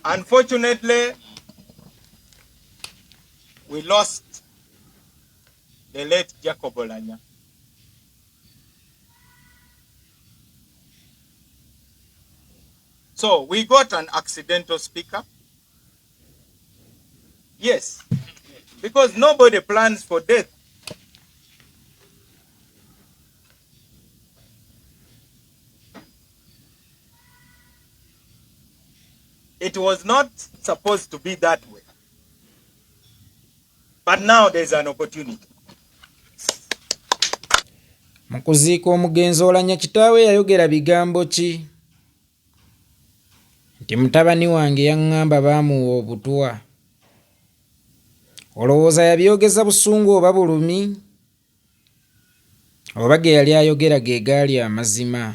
Unfortunately, we lost the late Jacob Oulanyah. So we got an accidental speaker. Yes, because nobody plans for death. It was not supposed to be that way. But now there's an opportunity. Mu kuziika omugenzi Oulanyah kitaawe yayogera bigambo ki? Nti mutabani wange yaŋŋamba baamuwa obutwa. Olowooza yabyogeza busungu oba bulumi? Oba ge yali ayogera ge gaali amazima?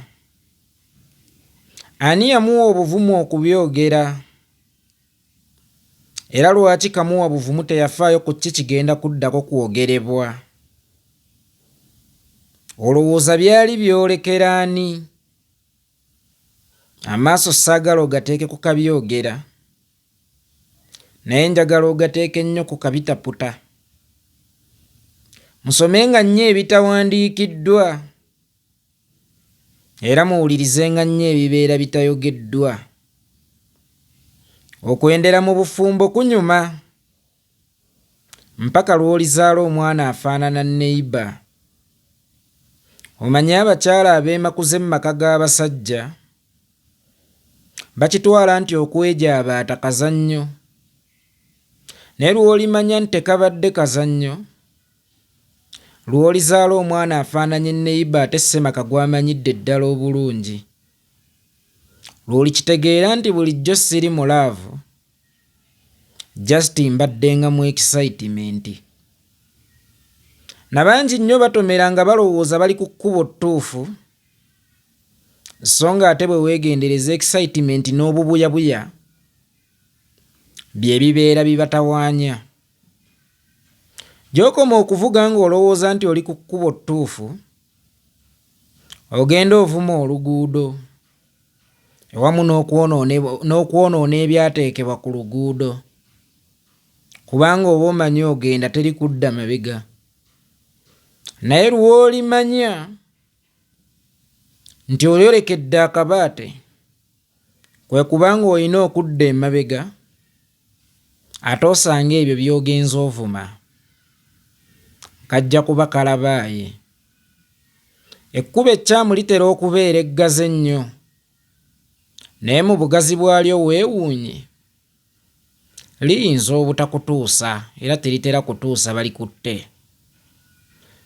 Ani yamuwa obuvumu okubyogera? Era lwaki kamuwa buvumu teyafaayo ku ki kigenda kuddako kwogerebwa? Olowooza byali byolekera ani? Amaaso saagala ogateeke ku kabyogera, naye njagala ogateeke nnyo ku kabitaputa. Musomenga nnyo ebitawandiikiddwa, era muwulirizenga nnyo ebibeera bitayogeddwa. Okwendera mu bufumbo kunyuma, mpaka lw'olizaala omwana afaanana neiba. Omanyi abakyala abeemakuze mu maka g'abasajja bakitwala nti okwejabaata kazannyo, naye lw'olimanya nti tekabadde kazannyo, lw'olizaala omwana afaananye neiba ate ssemaka gw'amanyidde ddala obulungi, lw'olikitegeera nti bulijjo siri mulaavu, just mbaddenga mu excitement. Nabangi nnyo batomera nga balowooza bali ku kkubo ttuufu, so nga ate bwe weegendereza excitement n'obubuyabuya bye bibeera bibatawaanya. Gy'okoma okuvuga ng'olowooza nti oli ku kkubo ttuufu, ogenda ovuma oluguudo, ewamu n'okwonoona ebyateekebwa ku luguudo, kubanga oba omanyi ogenda teri kudda mabega. Naye lw'olimanya nti olyolekedde akabaate, kwe kubanga olina okudda emabega, ate osanga ebyo by'ogenza ovuma kajja kuba kalabaaye. Ekkubo ekyamu litera okubeera eggazi ennyo, naye mu bugazi bwalyo weewuunye liyinza obutakutuusa, era teritera kutuusa balikutte.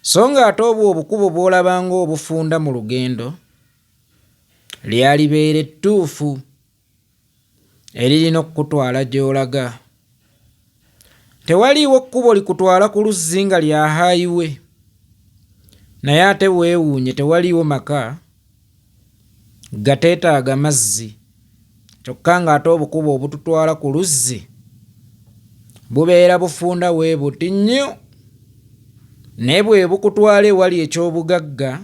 So nga ate obwo obukubo bw'olabanga obufunda mu lugendo lyalibeera ettuufu eririna okukutwala gy'olaga. Tewaliiwo kkubo likutwala ku luzzi nga lya highway, naye ate weewuunye tewaliiwo maka gateetaaga mazzi, kyokka nga ate obukubo obututwala ku luzzi bubeera bufunda bwe buti nnyo, naye bwe bukutwala ewali eky'obugagga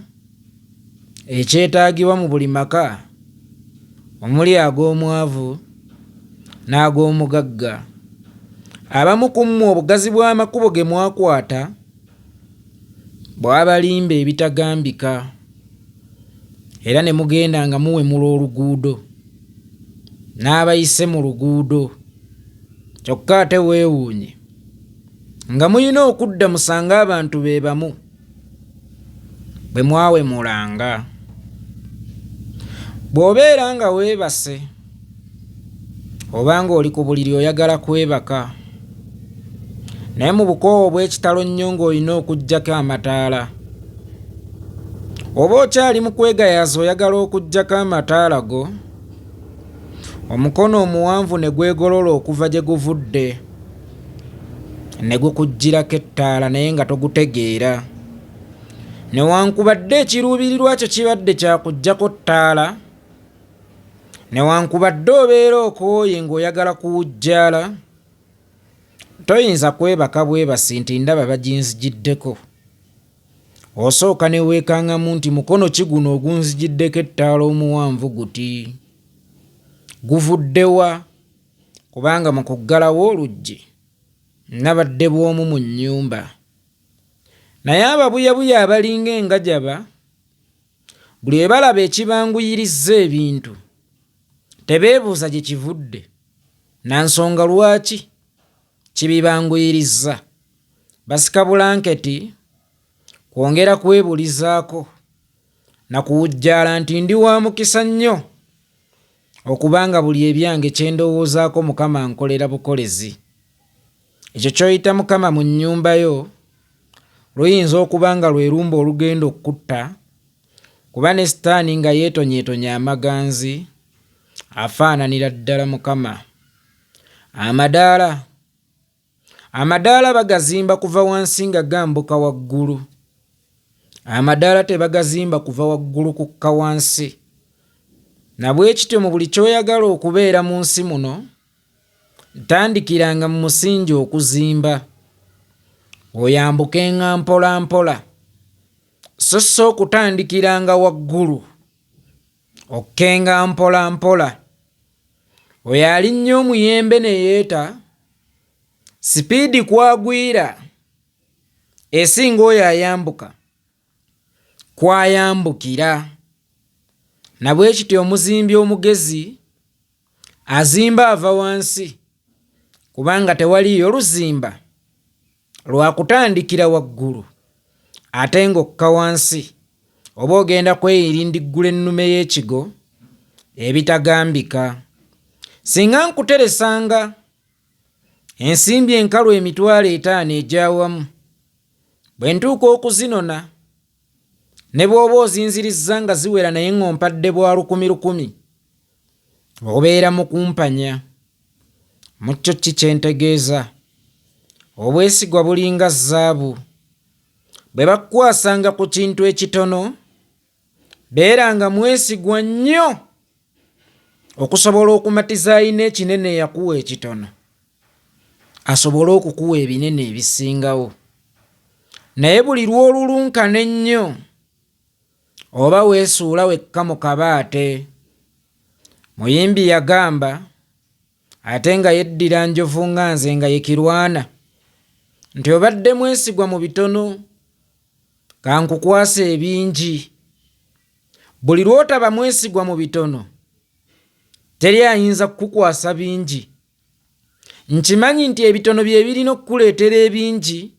ekyetaagibwa mu buli maka, omuli ag'omwavu n'ag'omugagga. Abamu ku mmwe obugazi bw'amakubo ge mwakwata bwabalimba ebitagambika, era ne mugenda nga muwemula oluguudo n'abayise mu luguudo, kyokka ate weewuunye nga muyina okudda musange abantu be bamu bwe mwawemulanga. Bw'obeera nga weebase oba nga oli ku buliri oyagala kwebaka, naye mu bukoowu bw'ekitalo nnyo ng'olina okuggyako amataala, oba okyali mu kwegayaaza oyagala okuggyako amataala go, omukono omuwanvu ne gwegolola okuva gye guvudde ne gukuggyirako ettaala naye nga togutegeera. Newankubadde ekiruubirirwa kyo kibadde kyakuggyako ttaala, newankubadde obeera okooye ng'oyagala kuwujjaala, toyinza kwebaka bwebasi nti ndaba baginzigiddeko. Osooka ne weekangamu nti mukono ki guno ogunzigiddeko ettaala omuwanvu guti? Guvudde wa? kubanga mu kuggalawo oluggi nabadde bw'omu mu nnyumba. Naye ababuyabuya abalinga engajaba buli bwe balaba ekibanguyirizza ebintu tebeebuuza gye kivudde na nsonga lwaki kibibanguyirizza. Basika bulanketi kwongera kwebulizaako na kuwujjaala nti ndi wa mukisa nnyo okubanga buli ebyange kye ndowoozaako Mukama ankolera bukolezi. Ekyo ky'oyita Mukama mu nnyumba yo luyinza okuba nga lwe lumba olugenda okutta, kuba ne Sitaani nga yeetonyeetonya amaganzi afaananira ddala Mukama. Amadaala bagazimba kuva wansi nga gambuka waggulu. Amadaala tebagazimba kuva waggulu kukka wansi. Na bwe kityo mu buli ky'oyagala okubeera mu nsi muno, tandikiranga mu musingi okuzimba, oyambukenga mpola mpola, so okutandikiranga waggulu, okkenga mpola mpola. Oyo alinnyo omuyembe ne yeeta, sipiidi kwagwira esinga oyo ayambuka kwayambukira. Na bwe kityo omuzimbi omugezi azimba ava wansi, kubanga tewaliyo luzimba lwa kutandikira waggulu ate ng'okka wansi oba ogenda kweyirindiggula ennume y'ekigo ebitagambika. Singa nkuteresanga ensimbi enkalu 5,000 egyawamu, bwe ntuuka okuzinona ne bw'oba ozinzirizza nga ziwera naye ng'ompadde bwa 10,000, obeera mu kumpanya. Mu kyo ki kye ntegeeza? Obwesigwa bulinga zaabu. Bwe bakukwasanga ku kintu ekitono, beeranga mwesigwa nnyo okusobola okumatiza ayina ekinene eyakuwa ekitono asobole okukuwa ebinene ebisingawo. Naye buli lw'olulunkana ennyo oba weesuula wekka mu kabaate. Muyimbi yagamba, ate nga yeddira njovu nga nze nga ye kirwana, nti obadde mwesigwa mu bitono kankukwasa ebingi. Buli lw'otaba mwesigwa mu bitono teri ayinza kukukwasa bingi. Nkimanyi nti ebitono bye birina okukuleetera ebingi,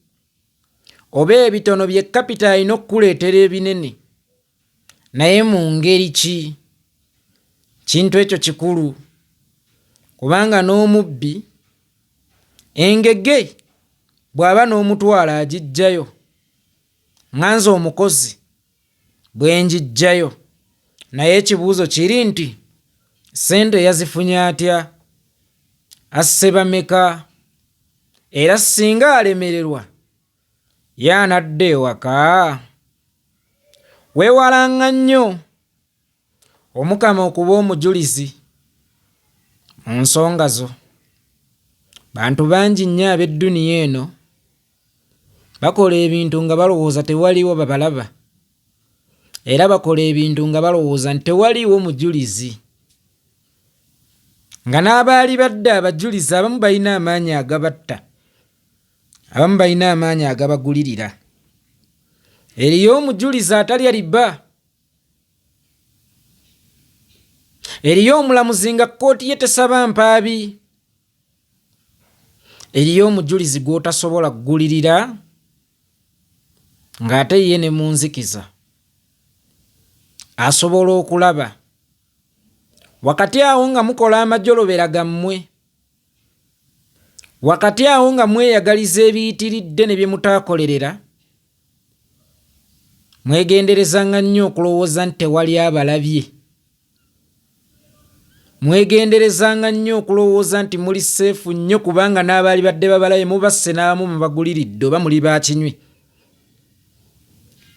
oba ebitono bye kapita alina okukuleetera ebinene. Naye mu ngeri ki? Kintu ekyo kikulu, kubanga n'omubbi engege bw'aba n'omutwala agiggyayo. Nganze omukozi bwe ngiggyayo, naye ekibuuzo kiri nti ssente yazifunye atya? Asse bameka? Era singa alemererwa y'anadda ewaka. Weewalanga nnyo Omukama okuba omujulizi mu nsonga zo. Bantu bangi nnyo ab'edduniya eno bakola ebintu nga balowooza tewaliwo babalaba, era bakola ebintu nga balowooza nti tewaliwo mujulizi. Nga n'abaali badde abajulizi abamu balina amaanyi agabatta, abamu balina amaanyi agabagulirira. Eriyo omujulizi atalya riba. Eriyo omulamuzi nga kkooti ye tesaba mpaabi. Eriyo omujulizi gw'otasobola kugulirira ng'ate ye ne mu nzikiza asobola okulaba. Wakati awo nga mukola amajolobera gammwe, wakati awo nga mweyagaliza ebiyitiridde ne bye mutaakolerera, mwegenderezanga nnyo okulowooza nti tewali abalabye. Mwegenderezanga nnyo okulowooza nti muli seefu nnyo, kubanga n'abaali badde babalabe mubasse n'abamu mubaguliridde oba muli bakinywi.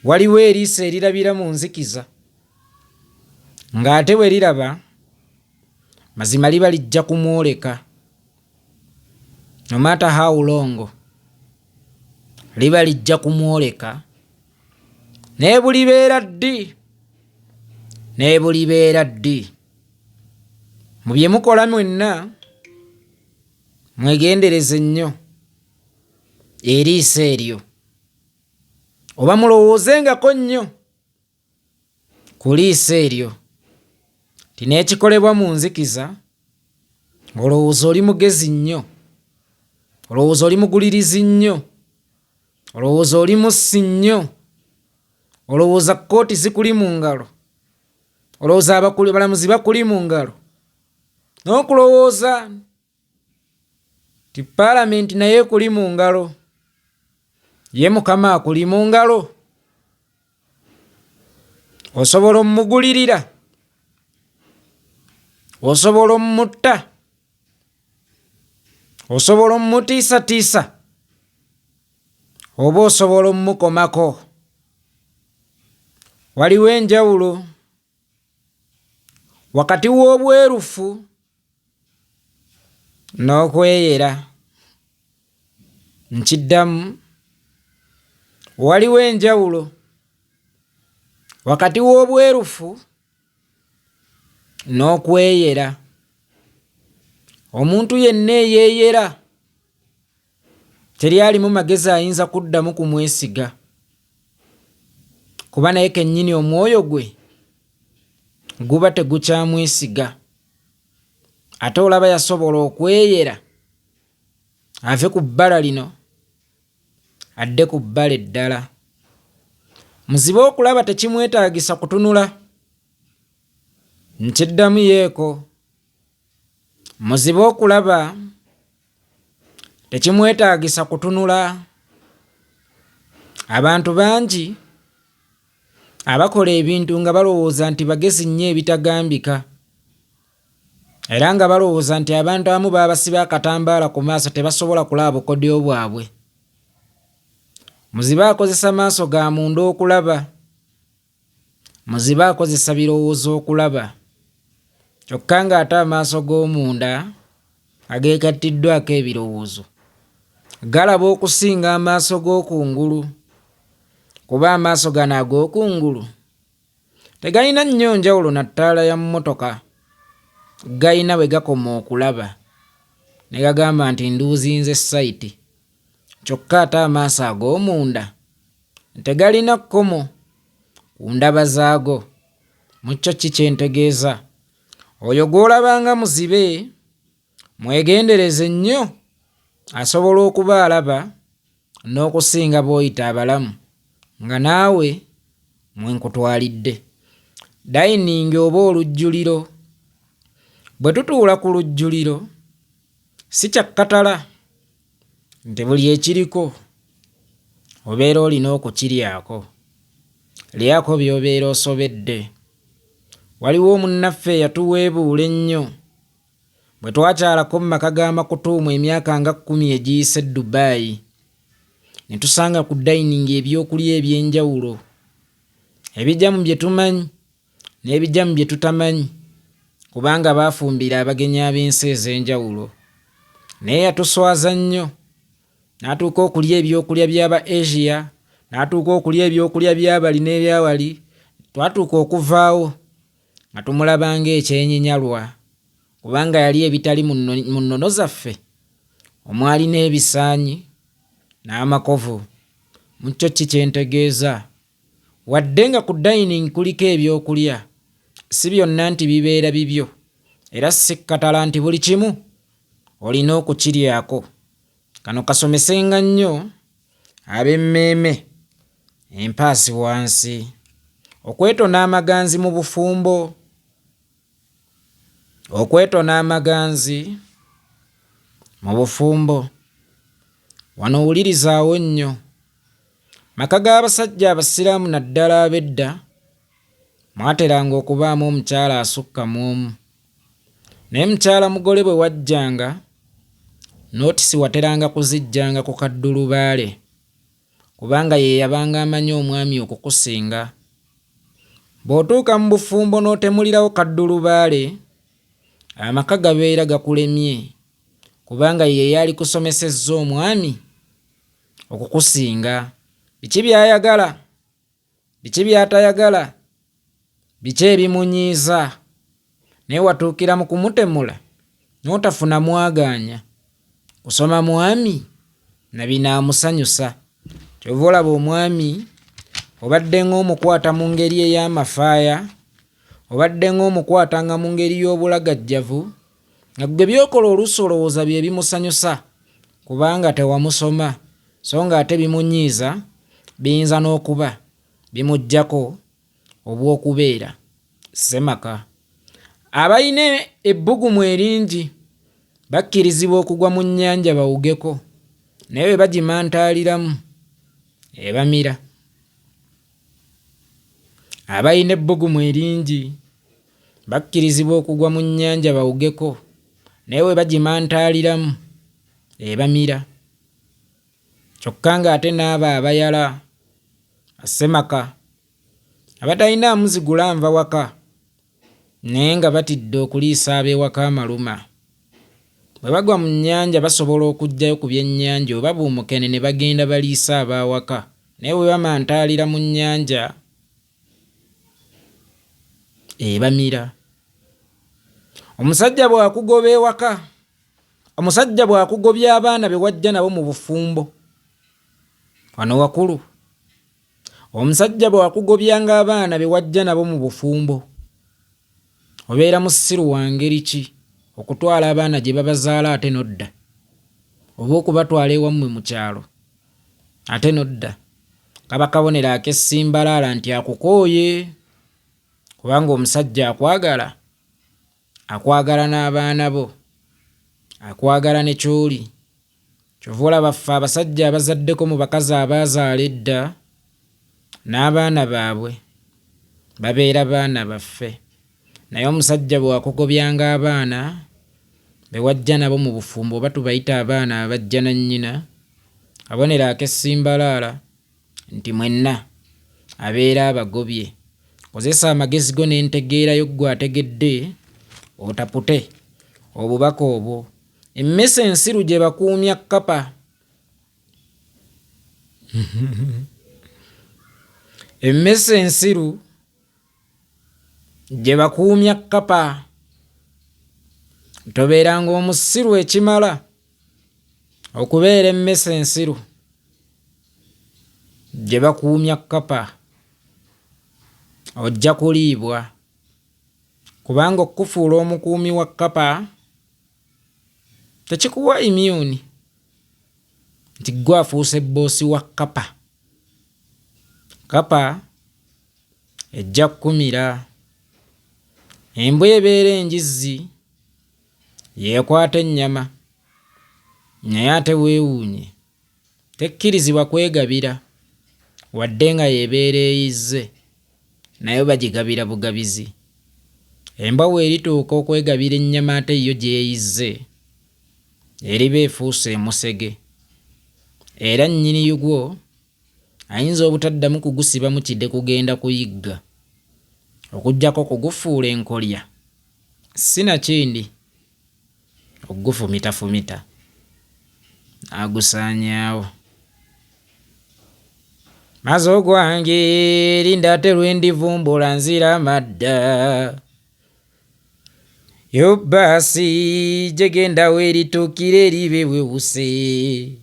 Waliwo eriiso erirabira mu nzikiza, ng'ate bwe liraba mazima liba lijja kumwoleka. No matter how long, liba lijja kumwoleka. Ne bulibeera ddi, ne bulibeera ddi. Mu bye mukola mwenna mwegendereze nnyo eriiso eryo, oba mulowoozengako nnyo ku liiso eryo. Tineekikolebwa mu nzikiza, olowooza oli mugezi nnyo, olowooza oli mugulirizi nnyo, olowooza oli mussi nnyo, olowooza kkooti zikuli mu ngalo, olowooza abalamuzi bakuli mu ngalo, n'okulowooza ti paalamenti naye kuli mu ngalo, ye Mukama akuli mu ngalo. Osobola omugulirira, osobola omutta, osobola omutiisatiisa, oba osobola omukomako. Waliwo enjawulo wakati w'obwerufu n'okweyera. Nkiddamu, waliwo enjawulo wakati w'obwerufu n'okweyera. Omuntu yenna eyeeyera teri alimu magezi ayinza kuddamu kumwesiga, kuba naye kennyini omwoyo gwe guba tegukyamwesiga. Ate olaba yasobola okweyera ave ku bbala lino adde ku bbala eddala. Muzibe okulaba tekimwetaagisa kutunula. Nkiddamu yeeko, muzibe okulaba tekimwetaagisa kutunula. Abantu bangi abakola ebintu nga balowooza nti bagezi nnyo ebitagambika, era nga balowooza nti abantu abamu babasiba akatambaala ku maaso tebasobola kulaba bukodyo bwabwe. Muzibe akozesa maaso ga munda okulaba, muzibe akozesa birowoozo okulaba, kyokka ng'ate amaaso g'omunda ageekattiddwako ebirowoozo galaba okusinga amaaso g'okungulu, kuba amaaso gano ag'okungulu tegalina nnyo njawulo na ttaala ya mmotoka. Galina bwe gakoma okulaba ne gagamba nti nduuzinze sayiti, kyokka ate amaaso ag'omunda tegalina kkomo ku ndaba zaago. Mukyo ki kyentegeeza? Oyo gw'olabanga muzibe mwegendereze nnyo, asobola okuba alaba n'okusinga b'oyita abalamu nga naawe mwenkutwalidde. Dayiningi oba olujjuliro. Bwe tutuula ku lujjuliro si kyakkatala nti buli ekiriko obeera olina okukiryako. Lyako by'obeera osobedde. Waliwo omunnaffe eyatuweebuula ennyo bwe twakyalako mu maka g'amakutuumu emyaka nga 10 egiyise Dubai, ne tusanga ku dayiningi ebyokulya eby'enjawulo ebijja mu bye tumanyi n'ebijja mu bye tutamanyi, kubanga baafumbira abagenyi ab'ensi ez'enjawulo. Naye yatuswaza nnyo, n'atuuka okulya ebyokulya by'aba Asia, n'atuuka okulya ebyokulya by'abali n'ebyawali. Twatuuka okuvaawo nga tumulaba ng'ekyenyinyalwa, kubanga yali ebitali mu nnono zaffe, omwali n'ebisaanyi n'amakovu. Mukyo ki kyentegeeza? Wadde nga ku dayiningi kuliko ebyokulya, si byonna nti bibeera bibyo, era si kkatala nti buli kimu olina okukiryako. Kano kasomesenga nnyo ab'emmeeme, empaasi wansi, okwetona amaganzi mu bufumbo. Okwetona amaganzi mu bufumbo. Wano owulirizaawo nnyo. Maka g'abasajja abasiraamu naddala ab'edda mwateranga okubaamu omukyala asukka mu omu. Naye mukyala mugole bwe wajjanga, nootisi wateranga kuzijjanga ku kaddulubaale, kubanga ye yabanga amanyi omwami okukusinga. Bw'otuuka mu bufumbo n'otemulirawo kaddulubaale, amaka gabeera gakulemye, kubanga ye yali kusomesezza omwami okukusinga. Biki by'ayagala, biki by'atayagala, biki ebimunyiiza. Naye watuukira mu kumutemula n'otafuna mwagaanya, kusoma mwami nabinaamusanyusa. Kyova olaba omwami obadde ng'omukwata mu ngeri ey'amafaaya, obadde ng'omukwata nga mu ngeri y'obulagajjavu, nga ggwe byokola oluusi olowooza bye bimusanyusa kubanga tewamusoma, so nga ate bimunyiiza, biyinza n'okuba bimuggyako obw'okubeera ssemaka. Abalina ebbugumu eringi bakkirizibwa okugwa mu nnyanja bawugeko, naye bwe bagimantaaliramu ebamira. Abalina ebbugumu eringi bakkirizibwa okugwa mu nnyanja bawugeko, naye bwe bagimantaaliramu ebamira. Kyokka ng'ate n'abo abayala bassemaka abatalina muzigula nva waka naye nga batidde okuliisa ab'ewaka amaluma. Bwe bagwa mu nnyanja basobola okuggyayo ku byennyanja oba buumukene ne bagenda baliisa ab'awaka, naye bwe bamantaalira mu nnyanja ebamira. Omusajja bw'akugoba ewaka, omusajja bw'akugobya abaana be wajja nabo mu bufumbo wano wakulu, omusajja bw'akugobyanga abaana be wajja nabo mu bufumbo, obeera musiru wa ngeri ki okutwala abaana gye babazaala ate nodda, oba okubatwala ewammwe mu kyalo ate nodda? Kaba kabonero ak'essimbalaala nti akukooye, kubanga omusajja akwagala, akwagala n'abaana bo, akwagala ne ky'oli. Kyova olaba ffe abasajja abazaddeko mu bakazi abaazaala edda, n'abaana baabwe babeera baana baffe, naye omusajja bw'akugobyanga abaana be wajja nabo mu bufumbo oba tubayita abaana abajja na nnyina, kabonero ak'essimbalaala nti mwenna abeera abagobye. Kozesa amagezi go n'entegeerayo ggwe ategedde otapute obubaka obwo. Emmese ensiru gye bakuumya kkapa emmese ensiru gye bakuumya kkapa. Tobeeranga omusiru ekimala okubeera emmese ensiru gye bakuumya kkapa, ojja kuliibwa, kubanga okufuula omukuumi wa kkapa tekikuwa imyuni nti gwe afuuse bboosi wa kkapa. Kkapa ejja kukumira. Embwa ebeera enjizzi yeekwata ennyama, naye ate weewuunye tekkirizibwa kwegabira wadde nga yeebeera eyizze, naye bagigabira bugabizi. Embwa bw'erituuka okwegabira ennyama ate yo gy'eyizze eriba efuuse emusege, era nnyini yugwo ayinza obutaddamu kugusibamu kidde kugenda kuyigga okuggyako kugufuula enkolya, sinakindi okugufumitafumita agusaanyaawo. Mazo gwange linda ate lwendivumbula nzira madda, yo bbaasi gye genda weerituukira eribe wewuse.